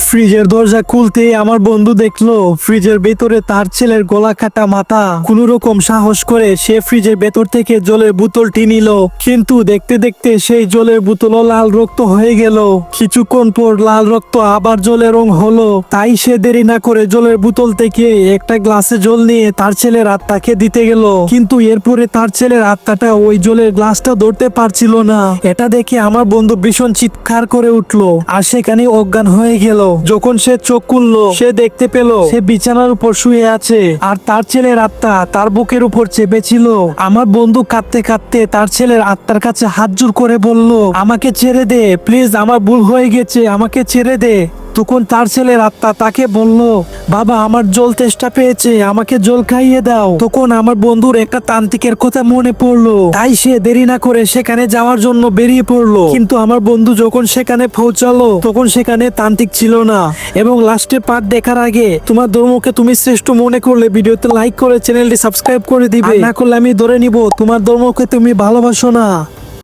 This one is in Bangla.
ফ্রিজের দরজা খুলতেই আমার বন্ধু দেখলো ফ্রিজের ভেতরে তার ছেলের গলা কাটা মাথা। কোনো রকম সাহস করে সে ফ্রিজের ভেতর থেকে জলের বোতলটি নিল, কিন্তু দেখতে দেখতে সেই জলের বোতলও লাল রক্ত হয়ে গেল। কিছুক্ষণ পর লাল রক্ত আবার জলের রং হলো। তাই সে দেরি না করে জলের বোতল থেকে একটা গ্লাসে জল নিয়ে তার ছেলের আত্মাকে দিতে গেল, কিন্তু এরপরে তার ছেলের আত্মাটা ওই জলের গ্লাসটা ধরতে পারছিল না। এটা দেখে আমার বন্ধু ভীষণ চিৎকার করে উঠলো আর সেখানে অজ্ঞান হয়ে গেল। যখন সে চোখ খুললো সে দেখতে পেল সে বিছানার উপর শুয়ে আছে আর তার ছেলের আত্মা তার বুকের উপর চেপেছিল। আমার বন্ধু কাঁদতে কাঁদতে তার ছেলের আত্মার কাছে হাত জোর করে বলল, আমাকে ছেড়ে দে প্লিজ, আমার ভুল হয়ে গেছে, আমাকে ছেড়ে দে। তখন তার ছেলের আত্মা তাকে বলল, বাবা আমার জল তেষ্টা পেয়েছে, আমাকে জল খাইয়ে দাও। তখন আমার বন্ধুর একটা তান্ত্রিকের কথা মনে পড়লো, তাই সে দেরি না করে সেখানে যাওয়ার জন্য বেরিয়ে পড়লো। কিন্তু আমার বন্ধু যখন সেখানে পৌঁছালো তখন সেখানে তান্ত্রিক ছিল না। এবং লাস্টের পার্ট দেখার আগে তোমার ধর্মকে তুমি শ্রেষ্ঠ মনে করলে ভিডিওতে লাইক করে চ্যানেলটি সাবস্ক্রাইব করে দিবে, না করলে আমি ধরে নিব তোমার ধর্মকে তুমি ভালোবাসো না।